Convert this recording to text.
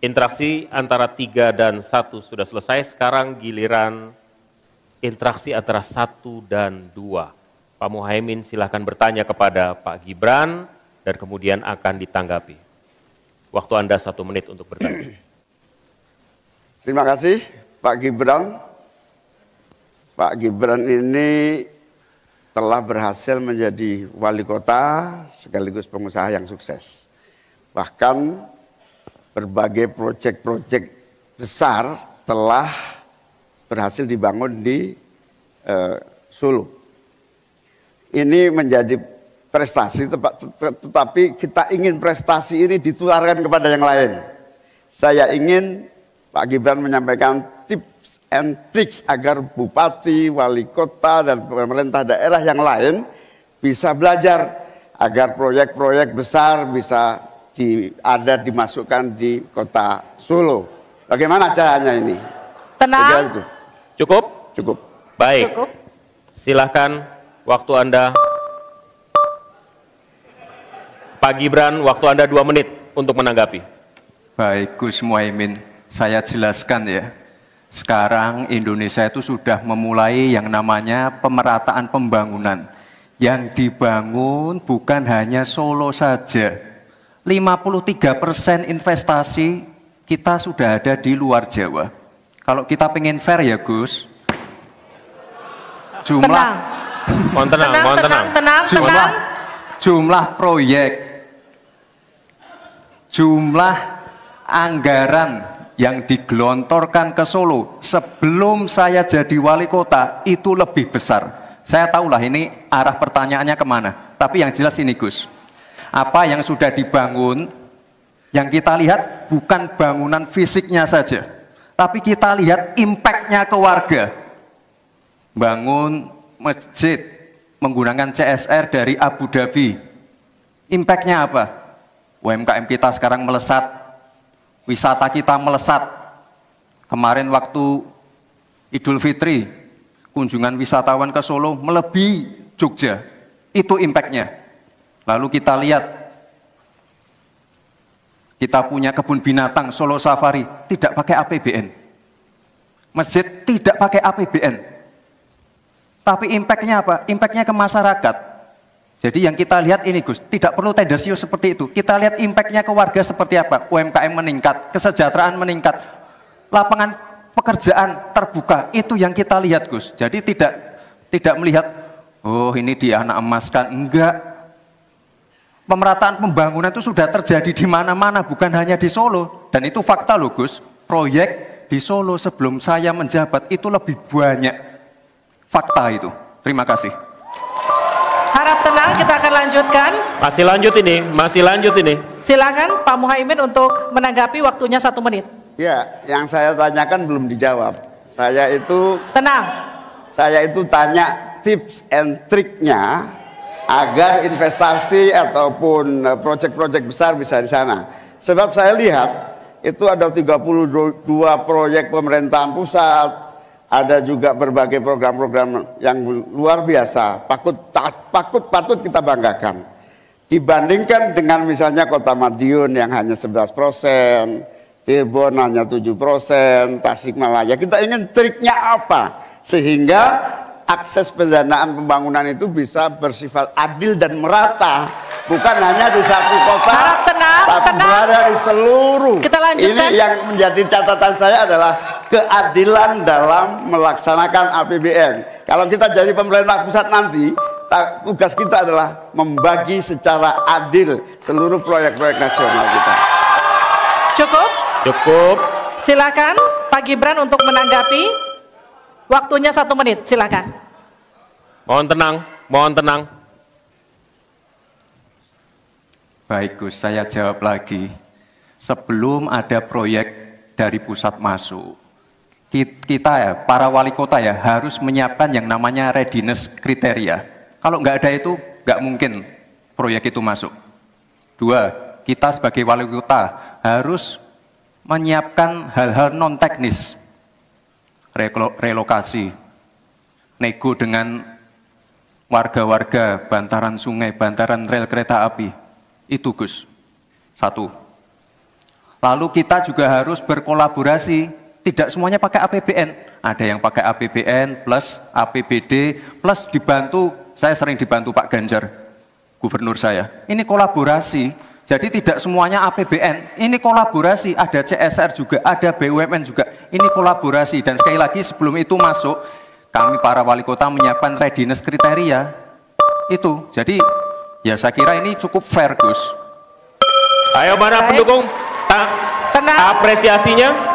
Interaksi antara 3 dan 1 sudah selesai, sekarang giliran interaksi antara 1 dan 2. Pak Muhaimin silahkan bertanya kepada Pak Gibran dan kemudian akan ditanggapi. Waktu Anda 1 menit untuk bertanya. Terima kasih Pak Gibran. Pak Gibran ini telah berhasil menjadi wali kota sekaligus pengusaha yang sukses. Bahkan berbagai proyek-proyek besar telah berhasil dibangun di Solo. Ini menjadi prestasi, tetapi kita ingin prestasi ini ditularkan kepada yang lain. Saya ingin Pak Gibran menyampaikan tips and tricks agar bupati, wali kota, dan pemerintah daerah yang lain bisa belajar agar proyek-proyek besar bisa dimasukkan di kota Solo. Bagaimana caranya ini? Tenang. Cukup? Cukup. Baik. Cukup. Silahkan waktu Anda. Pak Gibran, waktu Anda 2 menit untuk menanggapi. Baik, Gus Muhaimin, saya jelaskan ya. Sekarang Indonesia itu sudah memulai yang namanya pemerataan pembangunan. Yang dibangun bukan hanya Solo saja. 53% investasi kita sudah ada di luar Jawa. Kalau kita pengen fair ya Gus, jumlah proyek, jumlah anggaran yang digelontorkan ke Solo sebelum saya jadi wali kota itu lebih besar. Saya tahulah ini arah pertanyaannya kemana, tapi yang jelas ini Gus, apa yang sudah dibangun, yang kita lihat bukan bangunan fisiknya saja, tapi kita lihat impact-nya ke warga. Bangun masjid menggunakan CSR dari Abu Dhabi, impact-nya apa? UMKM kita sekarang melesat, wisata kita melesat. Kemarin waktu Idul Fitri, kunjungan wisatawan ke Solo melebihi Jogja, itu impact-nya. Lalu kita lihat, kita punya kebun binatang Solo Safari, tidak pakai APBN. Masjid tidak pakai APBN. Tapi impact-nya apa? Impact-nya ke masyarakat. Jadi yang kita lihat ini Gus, tidak perlu tendensius seperti itu. Kita lihat impact-nya ke warga seperti apa? UMKM meningkat, kesejahteraan meningkat, lapangan pekerjaan terbuka. Itu yang kita lihat Gus. Jadi tidak melihat, oh ini di anak emaskan. Enggak. Pemerataan pembangunan itu sudah terjadi di mana-mana, bukan hanya di Solo. Dan itu fakta loh Gus. Proyek di Solo sebelum saya menjabat itu lebih banyak. Fakta itu. Terima kasih. Harap tenang, kita akan lanjutkan. Masih lanjut ini. Silakan Pak Muhaimin untuk menanggapi, waktunya 1 menit. Ya, yang saya tanyakan belum dijawab. Saya itu tanya tips and triknya agar investasi ataupun proyek-proyek besar bisa di sana. Sebab saya lihat itu ada 32 proyek pemerintahan pusat, ada juga berbagai program-program yang luar biasa, patut kita banggakan. Dibandingkan dengan misalnya Kota Madiun yang hanya 11%, Cirebon hanya 7%, Tasikmalaya. Kita ingin triknya apa? Sehingga akses pendanaan pembangunan itu bisa bersifat adil dan merata. Bukan hanya di satu kota, tapi berada di seluruh. Ini yang menjadi catatan saya adalah keadilan dalam melaksanakan APBN. Kalau kita jadi pemerintah pusat nanti, tugas kita adalah membagi secara adil seluruh proyek-proyek nasional kita. Cukup. Silakan Pak Gibran untuk menanggapi. Waktunya 1 menit, silakan. Mohon tenang. Baik Gus, saya jawab lagi. Sebelum ada proyek dari pusat masuk, kita ya, para wali kota ya, harus menyiapkan yang namanya readiness kriteria. Kalau nggak ada itu, nggak mungkin proyek itu masuk. 2, kita sebagai wali kota harus menyiapkan hal-hal non-teknis. Relokasi, nego dengan warga-warga, bantaran sungai, bantaran rel kereta api. Itu Gus, 1. Lalu kita juga harus berkolaborasi. Tidak semuanya pakai APBN. Ada yang pakai APBN plus APBD plus dibantu. Saya sering dibantu Pak Ganjar, gubernur saya. Ini kolaborasi. Jadi tidak semuanya APBN. Ini kolaborasi. Ada CSR juga, ada BUMN juga. Ini kolaborasi. Dan sekali lagi sebelum itu masuk, kami para wali kota menyiapkan readiness kriteria. Itu. Jadi ya saya kira ini cukup fair, Gus. Ayo mana pendukung? Tenang. Apresiasinya.